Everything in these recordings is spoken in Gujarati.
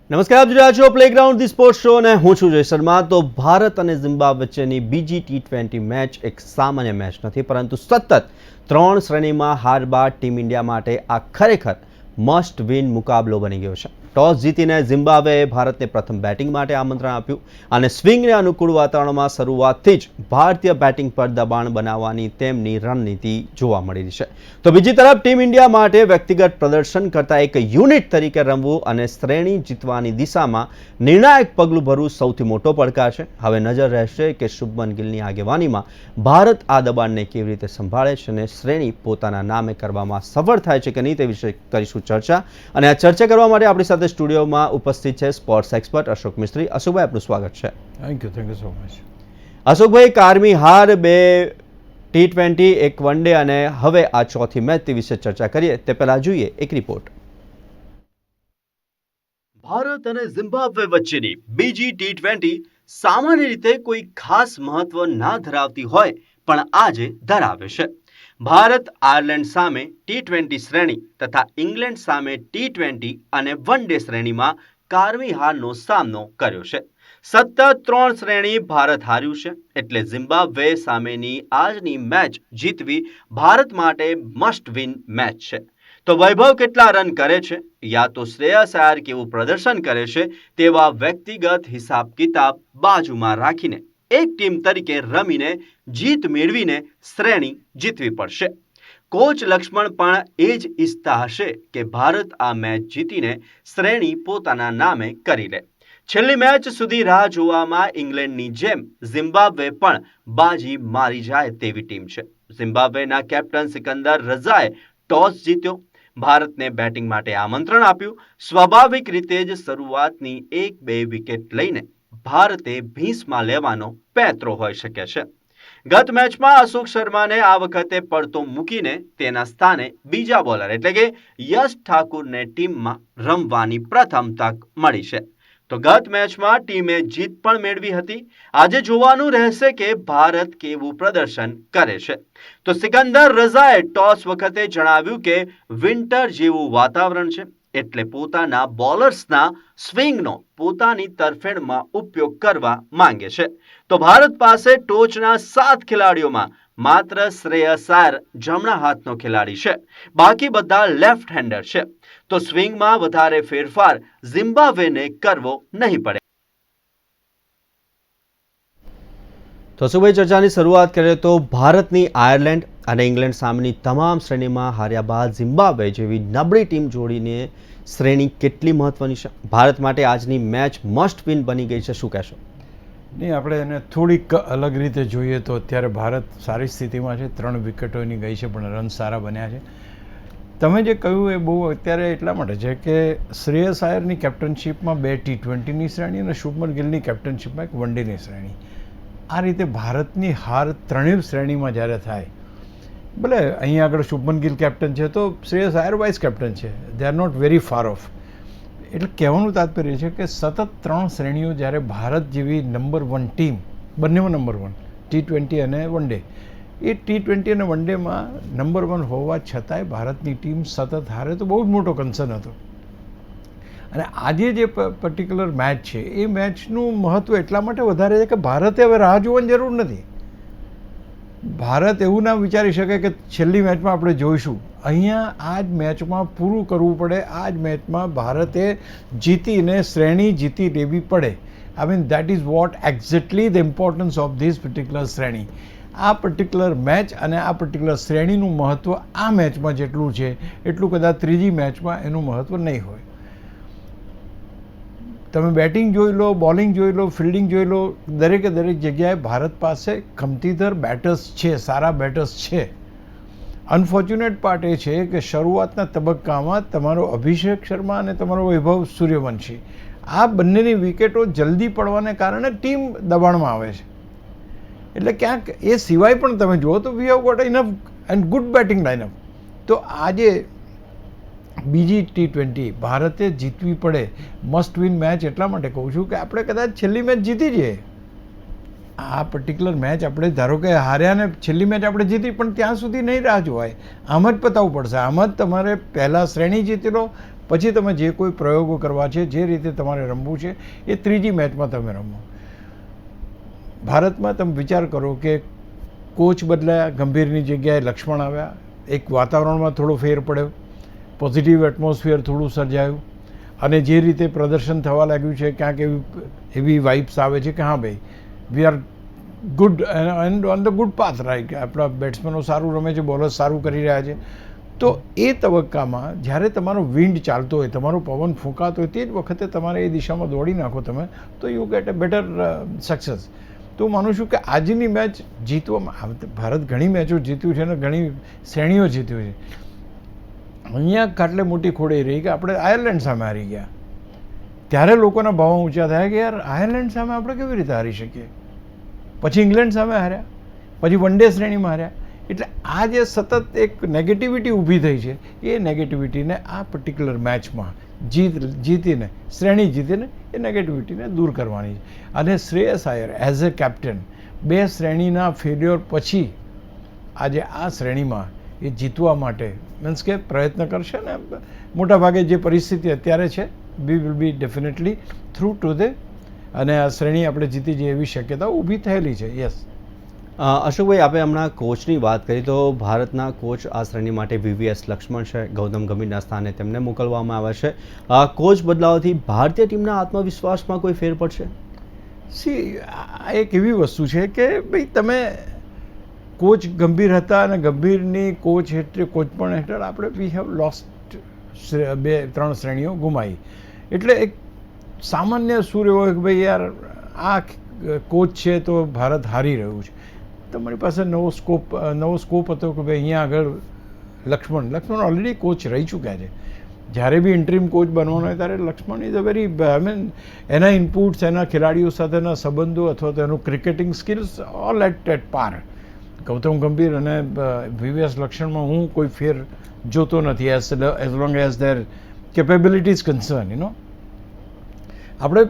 નમસ્કાર, આપ જોઈ રહ્યા છો પ્લેગ્રાઉન્ડ ધી સ્પોર્ટ્સ શો અને હું છું જય શર્મા. તો ભારત અને ઝિમ્બાબ્વે વચ્ચેની બીજી T20 મેચ એક સામાન્ય મેચ નથી, પરંતુ સતત 3 શ્રેણીમાં હાર બાદ ટીમ ઇન્ડિયા માટે આ ખરેખર મસ્ટ વિન મુકાબલો બની ગયો છે. ટોસ જીતીને ઝિમ્બાબ્વેએ ભારતને પ્રથમ બેટિંગ માટે આમંત્રણ આપ્યું અને સ્વિંગને અનુકૂળ વાતાવરણમાં શરૂઆતથી જ ભારતીય બેટિંગ પર દબાણ બનાવવાની તેમની રણનીતિ જોવા મળી રહી છે. તો બીજી તરફ ટીમ ઇન્ડિયા માટે વ્યક્તિગત પ્રદર્શન કરતાં એક યુનિટ તરીકે રમવું અને શ્રેણી જીતવાની દિશામાં નિર્ણાયક પગલું ભરવું સૌથી મોટો પડકાર છે. હવે નજર રહેશે કે શુભમન ગિલની આગેવાનીમાં ભારત આ દબાણને કેવી રીતે સંભાળે છે અને શ્રેણી પોતાના નામે કરવામાં સફળ થાય છે કે નહીં તે વિશે કરીશું ચર્ચા. અને આ ચર્ચા કરવા માટે આપણી સાથે સ્ટુડિયોમાં ઉપસ્થિત છે સ્પોર્ટ્સ એક્સપર્ટ અશોક મિસ્ત્રી. અશોકભાઈ, આપનું સ્વાગત છે. Thank you so much. Ashokbhai, કારમી હાર, 2 T20, 1 વન ડે અને હવે આ ચોથી મેચ તે વિશે ચર્ચા કરીએ તે પહેલા જોઈએ એક રિપોર્ટ. ભારત અને ઝિમ્બાબ્વે વચ્ચેની બીજી T20 સામાન્ય રીતે કોઈ ખાસ મહત્વ ના ધરાવતી હોય પણ આજે ધરાવે છે. ભારત આયર્લેન્ડ સામે T20 શ્રેણી તથા ઇંગ્લેન્ડ સામે T20 અને વન ડે શ્રેણીમાં કારમી હારનો સામનો કર્યો છે. સતત 3 શ્રેણી ભારત હાર્યું છે, એટલે ઝિમ્બાબ્વે સામેની આજની મેચ જીતવી ભારત માટે મસ્ટ વિન મેચ છે. તો વૈભવ કેટલા રન કરે છે, યા તો શ્રેયસ આયર કેવું પ્રદર્શન કરે છે, તેવા વ્યક્તિગત હિસાબ કિતાબ બાજુમાં રાખીને એક ટીમ તરીકે રમીને જીત મેળવીને શ્રેણી જીતવી પડશે. કોચ લક્ષ્મણ પણ એ જ ઈચ્છતા હશે કે ભારત આ મેચ જીતીને શ્રેણી પોતાના નામે કરી લે. છેલ્લી મેચ સુધી રાહ જોવામાં ઇંગ્લેન્ડની જેમ ઝિમ્બાબ્વે પણ બાજી મારી જાય તેવી ટીમ છે. ઝિમ્બાબ્વેના કેપ્ટન સિકંદર રઝાએ ટોસ જીત્યો, ભારતને બેટિંગ માટે આમંત્રણ આપ્યું. સ્વાભાવિક રીતે જ શરૂઆતની 1-2 વિકેટ લઈને ભારતે ભીંસમાં લેવાનો પેતરો હોઈ શકે છે. ગત મેચમાં અશોક શર્માને આ વખતે પડતો મૂકીને તેના સ્થાને બીજા બોલર એટલે કે યશ ઠાકુરને ટીમમાં રમવાની પ્રથમ તક મળી છે. તો ગત મેચમાં ટીમે જીત પણ મેળવી હતી. આજે જોવાનું રહેશે કે ભારત કેવું પ્રદર્શન કરે છે. તો સિકંદર રઝાએ ટોસ વખતે જણાવ્યું કે વિન્ટર જેવું વાતાવરણ છે, એટલે પોતાના બોલર્સના સ્વિંગનો પોતાની તરફેણમાં ઉપયોગ કરવા માંગે છે. તો ભારત પાસે ટોચના 7 ખેલાડીઓમાં માત્ર શ્રેયસ આયર જમણા હાથનો ખેલાડી છે, બાકી બધા લેફ્ટ હેન્ડર છે. તો સ્વિંગમાં વધારે ફેરફાર ઝિમ્બાબ્વેને કરવો નહીં પડે. તો સુભાઈ, ચર્ચાની શરૂઆત કરીએ તો ભારતની આયર્લેન્ડ અને ઇંગ્લેન્ડ સામેની તમામ શ્રેણીમાં હાર્યા બાદ ઝિમ્બાબ્વે જેવી નબળી ટીમ જોડીને શ્રેણી કેટલી મહત્વની છે? ભારત માટે આજની મેચ મસ્ટ વિન બની ગઈ છે, શું કહેશો? નહીં, આપણે એને થોડીક અલગ રીતે જોઈએ તો અત્યારે ભારત સારી સ્થિતિમાં છે. 3 વિકેટો એની ગઈ છે પણ રન સારા બન્યા છે. તમે જે કહ્યું એ બહુ અત્યારે એટલા માટે છે કે શ્રેયસ આયરની કેપ્ટનશીપમાં 2 T20ની શ્રેણી અને શુભમન ગિલની કેપ્ટનશીપમાં 1 વન ડેની શ્રેણી. આ રીતે ભારતની હાર ત્રણેય શ્રેણીમાં જ્યારે થાય, ભલે અહીં આગળ શુભમન ગિલ કેપ્ટન છે તો શ્રેયસ આયર વાઇસ કેપ્ટન છે, they are not very far off. એટલે કહેવાનું તાત્પર્ય છે કે સતત 3 શ્રેણીઓ જ્યારે ભારત જેવી નંબર 1 ટીમ, બંનેમાં નંબર 1 T20 અને વન ડે, એ T20 અને વન ડેમાં નંબર 1 હોવા છતાંય ભારતની ટીમ સતત હારે તો બહુ જ મોટો કન્સર્ન હતો. અને આજે જે પર્ટિક્યુલર મેચ છે એ મેચનું મહત્ત્વ એટલા માટે વધારે છે કે ભારતે હવે રાહ જોવાની જરૂર નથી. ભારત એવું ના વિચારી શકે કે છેલ્લી મેચમાં આપણે જોઈશું. અહીંયા આ જ મેચમાં પૂરું કરવું પડે. આ જ મેચમાં ભારતે જીતીને શ્રેણી જીતી લેવી પડે. I mean that is what exactly the importance of this particular શ્રેણી. આ પર્ટિક્યુલર મેચ અને આ પર્ટિક્યુલર શ્રેણીનું મહત્ત્વ આ મેચમાં જેટલું છે એટલું કદાચ ત્રીજી મેચમાં એનું મહત્ત્વ નહીં હોય. તમે બેટિંગ જોઈ લો, બોલિંગ જોઈ લો, ફિલ્ડિંગ જોઈ લો, દરેકે દરેક જગ્યાએ ભારત પાસે ખમતીધર બેટર્સ છે, સારા બેટર્સ છે. અનફોર્ચ્યુનેટ પાર્ટ એ છે કે શરૂઆતના તબક્કામાં તમારો અભિષેક શર્મા અને તમારો વૈભવ સૂર્યવંશી, આ બંનેની વિકેટો જલ્દી પડવાને કારણે ટીમ દબાણમાં આવે છે. એટલે ક્યાંક એ સિવાય પણ તમે જુઓ તો we have got enough and good batting lineup. તો આજે બીજી T20 ભારતે જીતવી પડે, મસ્ટ વિન મેચ એટલા માટે કહું છું કે આપણે કદાચ છેલ્લી મેચ જીતી જઈએ. આ પર્ટિક્યુલર મેચ આપણે ધારો કે હાર્યા ને છેલ્લી મેચ આપણે જીતી, પણ ત્યાં સુધી નહીં રાહ જોવાય. આમ જ પતાવવું પડશે. આમ જ તમારે પહેલાં શ્રેણી જીતી લો, પછી તમે જે કોઈ પ્રયોગો કરવા છે, જે રીતે તમારે રમવું છે, એ ત્રીજી મેચમાં તમે રમો. ભારતમાં તમે વિચાર કરો કે કોચ બદલાયા, ગંભીરની જગ્યાએ લક્ષ્મણ આવ્યા, એક વાતાવરણમાં થોડો ફેર પડ્યો, પોઝિટિવ એટમોસ્ફિયર થોડું સર્જાયું, અને જે રીતે પ્રદર્શન થવા લાગ્યું છે ક્યાંક એવી વાઇબ્સ આવે છે કે હા ભાઈ, we are good and on the good path, right. આપણા બેટ્સમેનો સારું રમે છે, બોલર્સ સારું કરી રહ્યા છે. તો એ તબક્કામાં જ્યારે તમારો વિન્ડ ચાલતો હોય, તમારો પવન ફૂંકાતો હોય, તે જ વખતે તમારે એ દિશામાં દોડી નાખો તમે, તો you get a better success. તો હું માનું છું કે આજની મેચ જીતવામાં, ભારત ઘણી મેચો જીત્યું છે અને ઘણી શ્રેણીઓ જીત્યું છે. અહીંયા ખાટલે મોટી ખોડી રહી કે આપણે આયર્લેન્ડ સામે હારી ગયા. ત્યારે લોકોના ભાવ ઊંચા થયા કે યાર આયર્લેન્ડ સામે આપણે કેવી રીતે હારી શકીએ. પછી ઇંગ્લેન્ડ સામે હાર્યા, પછી વન ડે શ્રેણીમાં હાર્યા. એટલે આ જે સતત એક નેગેટિવિટી ઊભી થઈ છે, એ નેગેટિવિટીને આ પર્ટિક્યુલર મેચમાં જીતીને, શ્રેણી જીતીને એ નેગેટિવિટીને દૂર કરવાની છે. અને Shreyas Iyer as a captain 2 શ્રેણીના ફેલ્યોર પછી આજે આ શ્રેણીમાં એ જીતવા માટે મીન્સ કે પ્રયત્ન કરશે ને. મોટાભાગે જે પરિસ્થિતિ અત્યારે છે, we will be definitely through to the, અને આ શ્રેણી આપણે જીતી જઈએ એવી શક્યતા ઊભી થયેલી છે. યસ. અશોકભાઈ, આપણે હમણાં કોચની વાત કરી તો ભારતના કોચ આ શ્રેણી માટે VVS લક્ષ્મણ છે, ગૌતમ ગંભીરના સ્થાને તેમને મોકલવામાં આવે છે. કોચ બદલાવથી ભારતીય ટીમના આત્મવિશ્વાસમાં કોઈ ફેર પડશે? આ એક એવી વસ્તુ છે કે ભાઈ તમે કોચ ગંભીર હતા અને ગંભીરની કોચ પણ હેઠળ આપણે વી હેવ લોસ્ટ 2-3 શ્રેણીઓ ગુમાવી. એટલે એક સામાન્ય સૂર એવો કે ભાઈ યાર આ કોચ છે તો ભારત હારી રહ્યું છે. તમારી પાસે નવો સ્કોપ હતો કે ભાઈ અહીંયા આગળ લક્ષ્મણ ઓલરેડી કોચ રહી ચૂક્યા છે. જ્યારે બી ઇન્ટરીમ કોચ બનવાનો હોય ત્યારે Laxman is a very, I mean એના ઇનપુટ્સ, એના ખેલાડીઓ સાથેના સંબંધો અથવા તો એનું ક્રિકેટિંગ સ્કિલ્સ ઓલ એટ પાર. ગૌતમ ગંભીર અને VVS લક્ષ્મણમાં હું કોઈ ફેર જોતો નથી as long as there capabilities concern. આપણે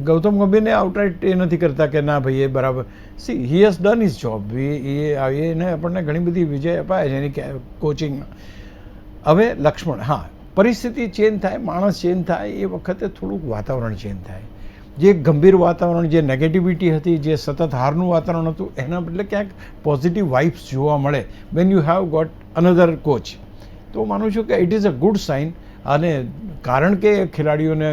ગૌતમ ગંભીરને આઉટરાઇટ એ નથી કરતા કે ના ભાઈ એ બરાબર. C he has done his job. એને આપણને ઘણી બધી વિજય અપાય છે એની કોચિંગમાં. હવે લક્ષ્મણ, હા, પરિસ્થિતિ ચેન્જ થાય, માણસ ચેન્જ થાય, એ વખતે થોડુંક વાતાવરણ ચેન્જ થાય. જે ગંભીર વાતાવરણ, જે નેગેટિવિટી હતી, જે સતત હારનું વાતાવરણ હતું, એના બદલે ક્યાંક પોઝિટિવ વાઇબ્સ જોવા મળે when you have got another coach. તો હું માનું છું કે it is a good sign. અને કારણ કે ખેલાડીઓને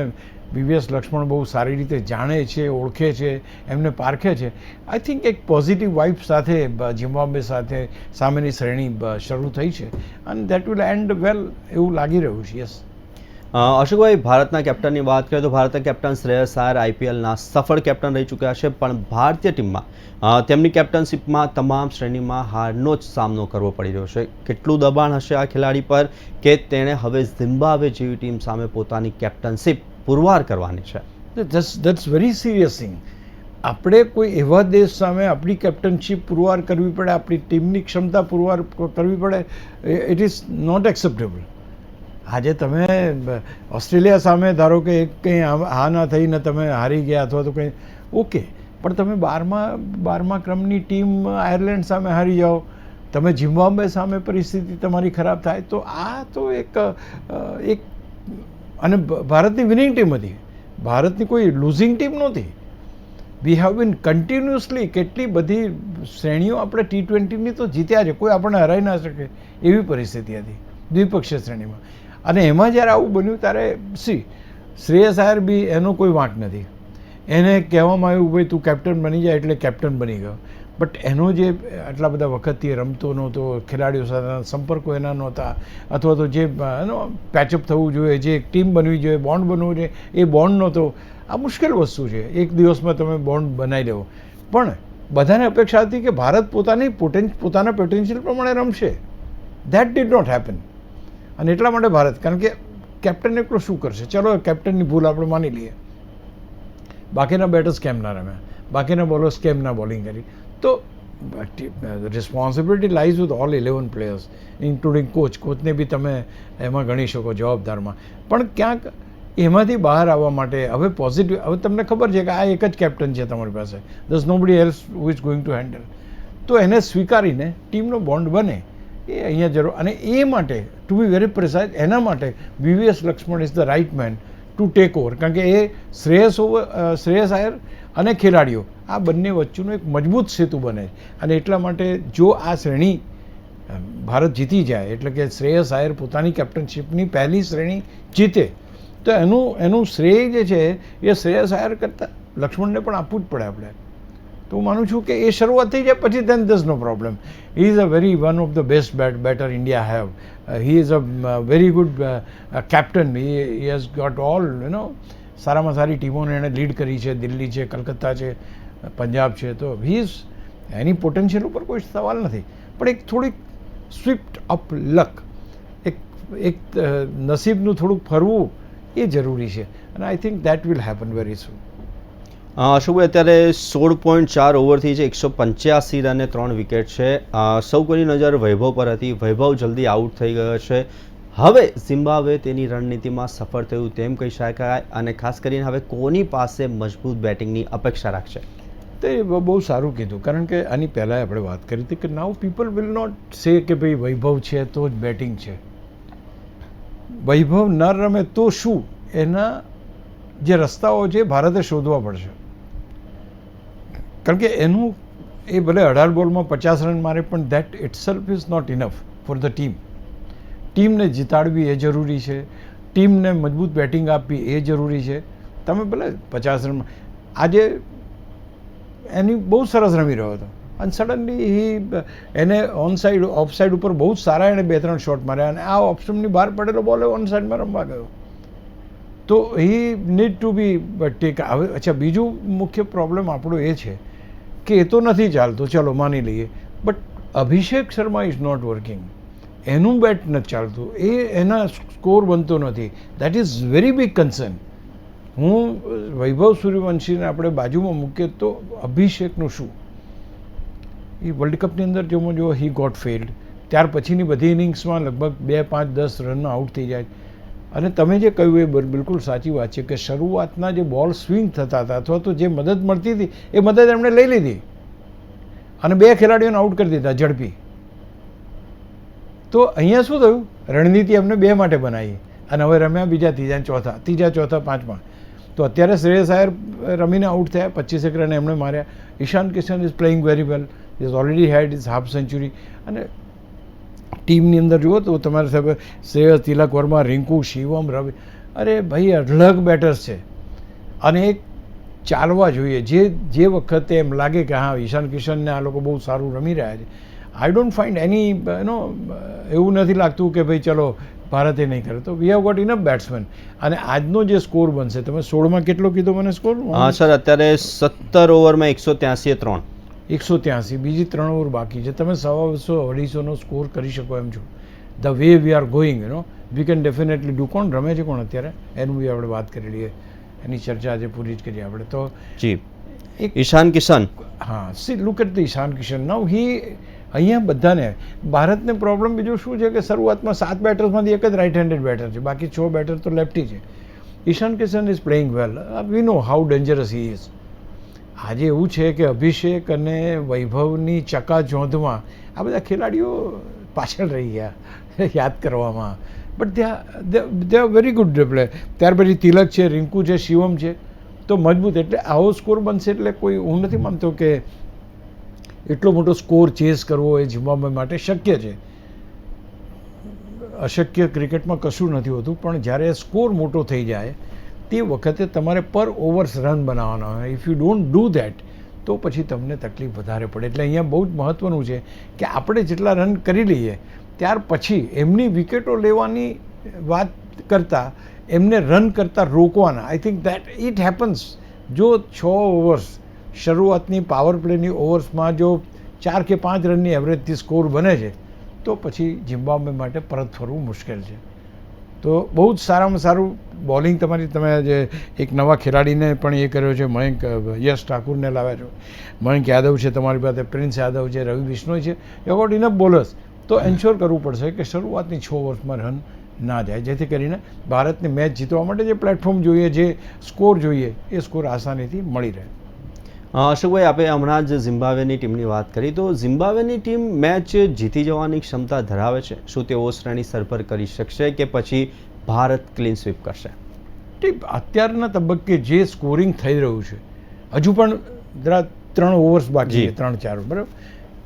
VVS લક્ષ્મણ બહુ સારી રીતે જાણે છે, ઓળખે છે, એમને પારખે છે, આઈ થિંક એક પોઝિટિવ વાઇબ સાથે ઝિમ્બાબ્વે સાથે સામેની શ્રેણી શરૂ થઈ છે અને દેટ વિલ એન્ડ વેલ એવું લાગી રહ્યું છે. યસ. અશોકભાઈ, ભારતના કેપ્ટનની વાત કરીએ તો ભારતના કેપ્ટન શ્રેયસ આયર IPLના સફળ કેપ્ટન રહી ચૂક્યા છે, પણ ભારતીય ટીમમાં તેમની કેપ્ટનશીપમાં તમામ શ્રેણીમાં હારનો જ સામનો કરવો પડી રહ્યો છે. કેટલું દબાણ હશે આ ખેલાડી પર કે તેણે હવે ઝિમ્બાબ્વે જેવી ટીમ સામે પોતાની કેપ્ટનશીપ પુરવાર કરવાની છે? That's very serious thing. આપણે કોઈ એવા દેશ સામે આપણી કેપ્ટનશીપ પુરવાર કરવી પડે, આપણી ટીમની ક્ષમતા પુરવાર કરવી પડે, ઇટ ઇઝ નોટ એક્સેપ્ટેબલ. આજે તમે ઓસ્ટ્રેલિયા સામે ધારો કે કંઈ હા ના થઈને તમે હારી ગયા અથવા તો કંઈ ઓકે, પણ તમે 12મા ક્રમની ટીમ આયર્લેન્ડ સામે હારી જાઓ, તમે ઝિમ્બાબ્વે સામે પરિસ્થિતિ તમારી ખરાબ થાય, તો આ તો એક અને ભારતની વિનિંગ ટીમ હતી, ભારતની કોઈ લૂઝિંગ ટીમ નહોતી. વી હેવ બીન કન્ટિન્યુઅસલી કેટલી બધી શ્રેણીઓ આપણે T20ની તો જીત્યા છે, કોઈ આપણને હરાઈ ના શકે એવી પરિસ્થિતિ હતી દ્વિપક્ષીય શ્રેણીમાં. અને એમાં જ્યારે આવું બન્યું ત્યારે શ્રેયસ આયર બી એનો કોઈ વાંક નથી. એને કહેવામાં આવ્યું ભાઈ તું કેપ્ટન બની જાય એટલે કેપ્ટન બની ગયો. બટ એનો જે આટલા બધા વખતથી રમતો નહોતો, ખેલાડીઓ સાથેના સંપર્કો એના નહોતા, અથવા તો જે એનો પેચઅપ થવું જોઈએ, જે એક ટીમ બનવી જોઈએ, બોન્ડ બનવું જોઈએ, એ બોન્ડ નહોતો. આ મુશ્કેલ વસ્તુ છે, એક દિવસમાં તમે બોન્ડ બનાવી દેવો. પણ બધાને અપેક્ષા હતી કે ભારત પોતાના પોટેન્શિયલ પ્રમાણે રમશે. That did not happen. અને એટલા માટે ભારત, કારણ કે કેપ્ટન એકલો શું કરશે? ચલો કેપ્ટનની ભૂલ આપણે માની લઈએ, બાકીના બેટર્સ કેમ ના રમ્યા, બાકીના બોલર્સ કેમ ના બોલિંગ કરી, તો responsibility lies with all 11 players including coach. કોચને બી તમે એમાં ગણી શકો જવાબદારમાં. પણ ક્યાંક એમાંથી બહાર આવવા માટે હવે પોઝિટિવ, હવે તમને ખબર છે કે આ એક જ કેપ્ટન છે તમારી પાસે, દસ nobody else who is going to handle. તો એને સ્વીકારીને ટીમનો બોન્ડ બને એ અહીંયા જરૂર, અને એ માટે ટુ બી વેરી પ્રિસાઇઝ, એના માટે VVS Laxman is the right man to take over, કારણ કે એ શ્રેયસ આયર અને ખેલાડીઓ આ બંને વચ્ચેનું એક મજબૂત સેતુ બને છે. અને એટલા માટે જો આ શ્રેણી ભારત જીતી જાય, એટલે કે શ્રેયસ આયર પોતાની કેપ્ટનશીપની પહેલી શ્રેણી જીતે, તો એનું શ્રેય જે છે એ શ્રેયસ આયર કરતાં લક્ષ્મણને પણ આપવું જ પડે આપણે. તો હું માનું છું કે એ શરૂઆત થઈ જાય પછી then there's no problem. He is a very one of the best batter India have. He is a very good captain. He has got all, સારામાં સારી ટીમોને એણે લીડ કરી છે, દિલ્હી છે, કલકત્તા છે, પંજાબ છે. તો હી ઇઝ એની પોટેન્શિયલ ઉપર કોઈ સવાલ નથી, પણ એક થોડીક સ્વિફ્ટ અપ લક, એક નસીબનું થોડુંક ફરવું એ જરૂરી છે, અને I think that will happen very soon. Ashokbhai, અત્યારે 16.4 ઓવરથી છે, 185 રને 3 વિકેટ છે. સૌ કોઈની નજર વૈભવ પર હતી. વૈભવ જલ્દી આઉટ થઈ ગયો છે. હવે ઝિમ્બાબ્વે તેની રણનીતિમાં સફળ થયું તેમ કહી શકાય, અને ખાસ કરીને હવે કોની પાસે મજબૂત બેટિંગની અપેક્ષા રાખશે? તો એ બહુ સારું કીધું, કારણ કે આની પહેલાં આપણે વાત કરી હતી કે નાઉ પીપલ વિલ નોટ સે કે ભાઈ વૈભવ છે તો જ બેટિંગ છે. વૈભવ ન રમે તો શું, એના જે રસ્તાઓ છે ભારતે શોધવા પડશે. કારણ કે એનું એ ભલે 18 બોલમાં 50 રન મારે, પણ that itself is not enough for the team. ટીમને જીતાડવી એ જરૂરી છે, ટીમને મજબૂત બેટિંગ આપવી એ જરૂરી છે. તમે ભલે 50 રનમાં, આજે એની બહુ સરસ રમી રહ્યો હતો, અને સડનલી એને ઓન સાઈડ ઓફ સાઈડ ઉપર બહુ જ સારા એણે 2-3 શોટ માર્યા, અને આ ઓપ્શનની બહાર પડેલો બોલ ઓન સાઈડમાં રમવા ગયો. તો હી નીડ ટુ બી ટેક. હવે અચ્છા, બીજું મુખ્ય પ્રોબ્લેમ આપણો એ છે કે એ તો નથી ચાલતું, ચલો માની લઈએ, but Abhishek Sharma is not working. એનું બેટ નથી ચાલતું, એના સ્કોર બનતો નથી. That is very big concern. હું વૈભવ સૂર્યવંશીને આપણે બાજુમાં મૂકીએ તો અભિષેકનું શું? એ વર્લ્ડ કપની અંદર જો હી ગોટ ફેલ્ડ, ત્યાર પછીની બધી ઇનિંગ્સમાં લગભગ 2, 5, 10 રનમાં આઉટ થઈ જાય. અને તમે જે કહ્યું એ બિલકુલ સાચી વાત છે કે શરૂઆતના જે બોલ સ્વિંગ થતા હતા, અથવા તો જે મદદ મળતી હતી એ મદદ એમણે લઈ લીધી અને 2 ખેલાડીઓને આઉટ કરી દીધા ઝડપી. તો અહીંયા શું થયું, રણનીતિ એમને 2 માટે બનાવી, અને હવે રમ્યા બીજા, ત્રીજા, ચોથા, પાંચમા. તો અત્યારે શ્રેયસ આયર રમીને આઉટ થયા, 25 રન એમણે માર્યા. Ishan Kishan is playing very well, his already had his half century. અને ટીમની અંદર જુઓ તો તમારે સાહેબ શ્રેયસ, તિલક વર્મા, રિંકુ, શિવમ, રવિ, અરે ભાઈ અઢળક બેટર્સ છે, અને એક ચાલવા જોઈએ. જે વખતે એમ લાગે કે હા ઈશાન કિશનને આ લોકો બહુ સારું રમી રહ્યા છે, આઈ ડોન્ટ ફાઇન્ડ એની એવું નથી લાગતું કે ભાઈ ચલો ભારતે નહીં કરે. તો we have got enough batsmen. અને આજનો જે સ્કોર બનશે, તમે 16માં કેટલો કીધો મને સ્કોર? હા સર, અત્યારે 17 ઓવરમાં 183 3. 183, બીજી 3 ઓવર બાકી છે. તમે 100-250નો સ્કોર કરી શકો એમ છો. The way we are going, we can definitely do. કોણ રમે છે કોણ અત્યારે એનું બી આપણે વાત કરી લઈએ, એની ચર્ચા આજે પૂરી જ કરીએ આપણે. તો જી, ઈશાન કિશન. હા, સી લુક એટ ધ ઈશાન કિશન. નાઉ અહીંયા બધાને, ભારતને પ્રોબ્લેમ બીજું શું છે કે શરૂઆતમાં 7 બેટર્સમાંથી એક જ રાઇટ હેન્ડેડ બેટર છે, બાકી 6 બેટર તો લેફ્ટી છે. Ishan Kishan is playing well. We know how dangerous he is. આજે એવું છે કે અભિષેક અને વૈભવની ચકાચોંધમાં આ બધા ખેલાડીઓ પાછળ રહી ગયા યાદ કરવામાં, but they are very good play. ત્યાર પછી તિલક છે, રિંકુ છે, શિવમ છે, તો મજબૂત. એટલે આવો સ્કોર બનશે એટલે કોઈ, હું નથી માનતો કે એટલો મોટો સ્કોર ચેઝ કરવો એ ઝિમ્બાબ્વે માટે શક્ય છે. અશક્ય ક્રિકેટમાં કશું નથી હોતું, પણ જ્યારે સ્કોર મોટો થઈ જાય તે વખતે તમારે પર ઓવર્સ રન બનાવવાના હોય. If you don't do that તો પછી તમને તકલીફ વધારે પડે. એટલે અહીંયા બહુ જ મહત્ત્વનું છે કે આપણે જેટલા રન કરી લઈએ ત્યાર પછી એમની વિકેટો લેવાની વાત કરતાં એમને રન કરતાં રોકવાના. આઈ થિંક દેટ ઇટ હેપન્સ. જો 6 ઓવર્સ શરૂઆતની પાવર પ્લેની ઓવર્સમાં જો 4 કે 5 રનની એવરેજથી સ્કોર બને છે, તો પછી ઝિમ્બાબ્વે માટે પરત ફરવું મુશ્કેલ છે. તો બહુ જ સારામાં સારું બોલિંગ તમારી. તમે જે એક નવા ખેલાડીને પણ એ કર્યો છે, મયંક યશ ઠાકુરને લાવ્યા છો, મયંક યાદવ છે તમારી પાસે, પ્રિન્સ યાદવ છે, રવિ બિશ્નોઈ છે. You got enough bowlers. તો એન્શ્યોર કરવું પડશે કે શરૂઆતની 6 ઓવર્સમાં રન ના જાય, જેથી કરીને ભારતને મેચ જીતવા માટે જે પ્લેટફોર્મ જોઈએ, જે સ્કોર જોઈએ, એ સ્કોર આસાનીથી મળી રહે. અશોકભાઈ, આપણે હમણાં જ ઝિમ્બાબ્વેની ટીમની વાત કરી, તો ઝિમ્બાબ્વેની ટીમ મેચ જીતી જવાની ક્ષમતા ધરાવે છે? શું તેઓ શ્રેણી સર પર કરી શકશે કે પછી ભારત ક્લીન સ્વીપ કરશે? અત્યારના તબક્કે જે સ્કોરિંગ થઈ રહ્યું છે, હજુ પણ જરા 3 ઓવર્સ બાકી છે, 3-4, બરાબર.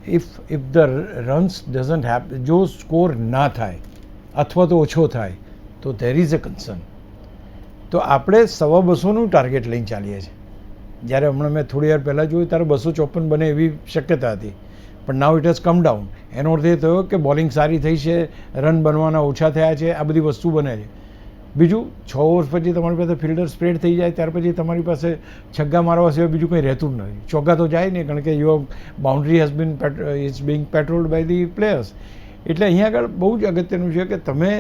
ઇફ ધ રન્સ ડઝન્ટ હેપ, જો સ્કોર ના થાય અથવા તો ઓછો થાય તો ધેર ઇઝ અ કન્સર્ન. તો આપણે 250નું ટાર્ગેટ લઈને ચાલીએ છીએ. જ્યારે હમણાં મેં થોડી વાર પહેલાં જોયું ત્યારે 254 બને એવી શક્યતા હતી, પણ now it has come down. એનો અર્થ એ થયો કે બોલિંગ સારી થઈ છે, રન બનવાના ઓછા થયા છે, આ બધી વસ્તુ બને છે. બીજું, 6 ઓવર્સ પછી તમારી પાસે ફિલ્ડર સ્પ્રેડ થઈ જાય, ત્યાર પછી તમારી પાસે છગ્ગા મારવા સિવાય બીજું કંઈ રહેતું જ નથી. ચોગ્ગા તો જાય નહીં, કારણ કે your boundary has been is being patrolled by the players. એટલે અહીંયા આગળ બહુ જ અગત્યનું છે કે તમે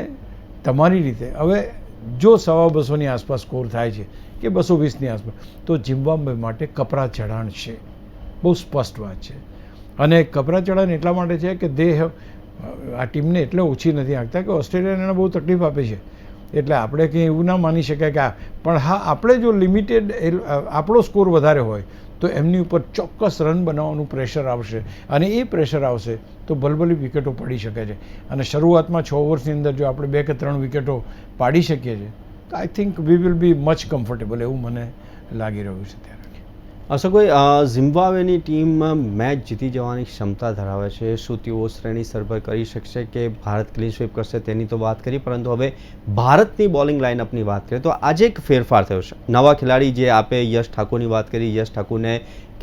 તમારી રીતે, હવે જો 250ની આસપાસ સ્કોર થાય છે કે 220ની આસપાસ, તો ઝિમ્બાબ્વે માટે કપરા ચઢાણ છે. બહુ સ્પષ્ટ વાત છે. અને કપરા ચઢાણ એટલા માટે છે કે આ ટીમને એટલે ઓછી નથી આંકતા કે ઓસ્ટ્રેલિયાને એને બહુ તકલીફ આપે છે. એટલે આપણે કંઈ એવું ના માની શકાય કે પણ હા, આપણે જો લિમિટેડ આપણો સ્કોર વધારે હોય તો એમની ઉપર ચોક્કસ રન બનાવવાનું પ્રેશર આવશે, અને એ પ્રેશર આવશે તો ભલભલી વિકેટો પડી શકે છે. અને શરૂઆતમાં 6 ઓવર્સની અંદર જો આપણે 2 કે 3 વિકેટો પાડી શકીએ છીએ તો I think we will be much comfortable, એવું મને લાગી રહ્યું છે ત્યારે. અશોકભાઈ, ઝિમ્બાબ્વેની ટીમ મેચ જીતી જવાની ક્ષમતા ધરાવે છે. શું તેઓ શ્રેણી સર પર કરી શકશે કે ભારત ક્લીન સ્વીપ કરશે તેની તો વાત કરી, પરંતુ હવે ભારતની બોલિંગ લાઇનઅપની વાત કરીએ તો આજે એક ફેરફાર થયો છે. નવા ખેલાડી જે આપે યશ ઠાકુરની વાત કરી, યશ ઠાકુરને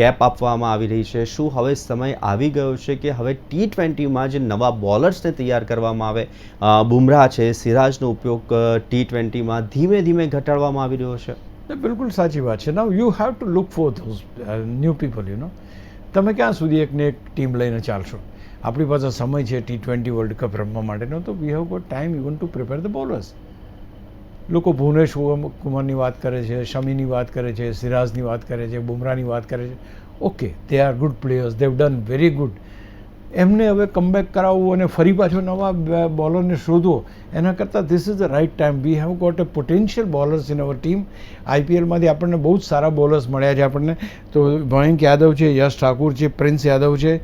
કેપ આપવામાં આવી રહી છે. શું હવે સમય આવી ગયો છે કે હવે T20માં જે નવા બોલર્સને તૈયાર કરવામાં આવે? બુમરાહ છે, સિરાજનો ઉપયોગ T20માં ધીમે ધીમે ઘટાડવામાં આવી રહ્યો છે. બિલકુલ સાચી વાત છે. Now you have to look for those new people. તમે ક્યાં સુધી એકને એક ટીમ લઈને ચાલશો? આપણી પાસે સમય છે T20 વર્લ્ડ કપ રમવા માટેનો, તો we have got time even to prepare the bowlers. લોકો ભુવનેશ કુમારની વાત કરે છે, શમીની વાત કરે છે, સિરાજની વાત કરે છે, બુમરાહની વાત કરે છે. Okay, they are good players, they have done very good. એમને હવે કમબેક કરાવવું અને ફરી પાછો નવા બોલરને શોધવો, એના કરતાં this is the right time. We have got a potential bowlers in our team. IPLમાંથી આપણને બહુ જ સારા બોલર્સ મળ્યા છે આપણને. તો મયંક યાદવ છે, યશ ઠાકુર છે, પ્રિન્સ યાદવ છે,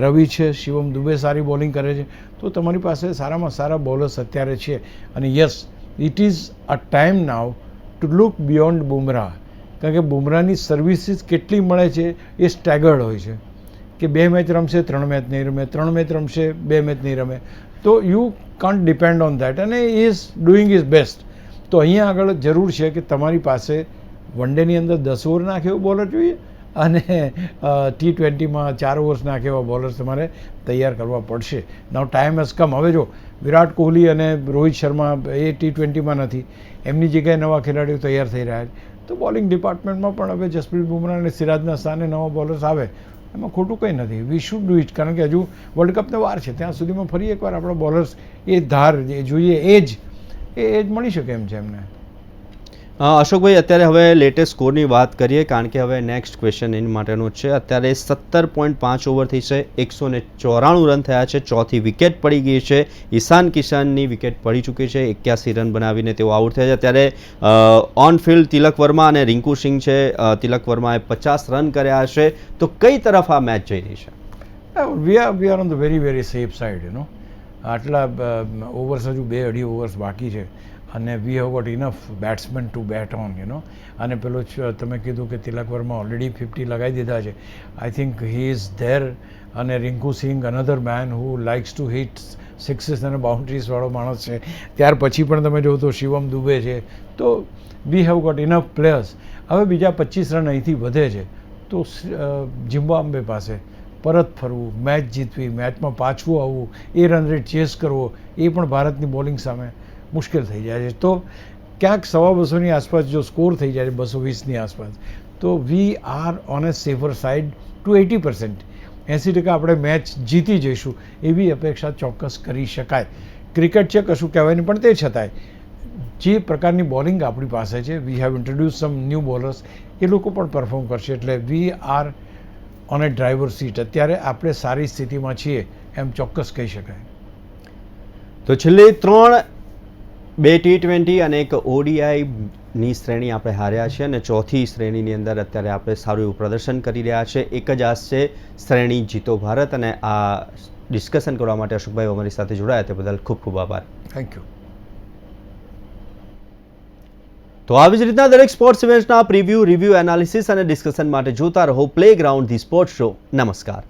રવિ છે, શિવમ દુબે સારી બોલિંગ કરે છે. તો તમારી પાસે સારામાં સારા બોલર્સ અત્યારે છે. અને yes, it is a time now to look beyond Bumrah, કારણ કે બુમરાહની સર્વિસીસ કેટલી મળે છે એ સ્ટેગર્ડ હોય છે કે 2 મેચ રમશે, 3 મેચ નહીં રમે, 3 મેચ રમશે, 2 મેચ નહીં રમે. તો you can't depend on that, અને he is doing his best. તો અહીંયા આગળ જરૂર છે કે તમારી પાસે વન ડેની અંદર 10 ઓવર નાખે એવો બોલર જોઈએ, અને T20માં 4 ઓવર્સ નાખે એવા બોલર્સ તમારે તૈયાર કરવા પડશે. Now time has come. હવે જો વિરાટ કોહલી અને રોહિત શર્મા એ T20માં નથી, એમની જગ્યાએ નવા ખેલાડીઓ તૈયાર થઈ રહ્યા છે. તો બોલિંગ ડિપાર્ટમેન્ટમાં પણ હવે જસપ્રીત બુમરાહ અને સિરાજના સ્થાને નવા બોલર્સ આવે, એમાં ખોટું કંઈ નથી. વી શુડ ડુ ઇટ, કારણ કે હજુ વર્લ્ડ કપને વાર છે. ત્યાં સુધીમાં ફરી એકવાર આપણા બોલર્સ એ ધાર જે જોઈએ એજ મળી શકે એમ છે એમને. અશોકભાઈ, અત્યારે હવે લેટેસ્ટ સ્કોરની વાત કરીએ, કારણ કે હવે નેક્સ્ટ ક્વેશ્ચન એની માટેનો છે. અત્યારે 17.5 ઓવર થઈ છે, 194 રન થયા છે, ચોથી વિકેટ પડી ગઈ છે. ઈશાન કિશનની વિકેટ પડી ચૂકી છે, 81 રન બનાવીને તેઓ આઉટ થયા છે. અત્યારે ઓન ફિલ્ડ તિલક વર્મા અને રિંકુ સિંહ છે. તિલક વર્માએ 50 રન કર્યા હશે. તો કઈ તરફ આ મેચ જઈ રહી છે? We are on the very very safe side. આટલા ઓવર્સ, હજુ 2-2.5 ઓવર્સ બાકી છે, અને we have got enough batsmen to bat on. અને પેલો તમે કીધું કે તિલક વર્મા ઓલરેડી 50 લગાવી દીધા છે. I think he is there. અને Rinku Singh another man who likes to hit sixes અને બાઉન્ડ્રીઝ વાળો માણસ છે. ત્યાર પછી પણ તમે જોવો તો શિવમ દુબે છે. તો we have got enough players. હવે બીજા 25 રન અહીંથી વધે છે તો ઝિમ્બાબ્વે પાસે પરત ફરવું, મેચ જીતવી, મેચમાં પાછું આવવું, એ રન રેટ ચેસ કરવો, એ પણ ભારતની બોલિંગ સામે મુશ્કેલ થઈ જાય છે. તો ક્યાંક 250ની આસપાસ જો સ્કોર થઈ જાય છે, 220ની આસપાસ, તો we are on a safer side to 80%. 80% આપણે મેચ જીતી જઈશું એવી અપેક્ષા ચોક્કસ કરી શકાય. ક્રિકેટ છે, કશું કહેવાય નહીં, પણ તે છતાંય જે પ્રકારની બોલિંગ આપણી પાસે છે, we have introduce some new bowlers, એ લોકો પણ પરફોર્મ કરશે. એટલે we are on a driver seat. અત્યારે આપણે સારી સ્થિતિમાં છીએ એમ ચોક્કસ કહી શકાય. તો છેલ્લે 2 T20 અને એક ODI ની શ્રેણી આપણે હાર્યા છે અને ચોથી શ્રેણીની અંદર અત્યારે આપણે સારું એવું પ્રદર્શન કરી રહ્યા છે. એક જ આશ છે, શ્રેણી જીતો ભારત. અને આ ડિસ્કશન કરવા માટે અશોકભાઈ અમારી સાથે જોડાયા તે બદલ ખૂબ ખૂબ આભાર. Thank you. તો આવી જ રીતના દરેક સ્પોર્ટ્સ ઇવેન્ટ્સના પ્રિવ્યૂ, રિવ્યૂ, એનાલિસિસ અને ડિસ્કશન માટે જોતા રહો પ્લેગ્રાઉન્ડ ધી સ્પોર્ટ્સ શો. નમસ્કાર.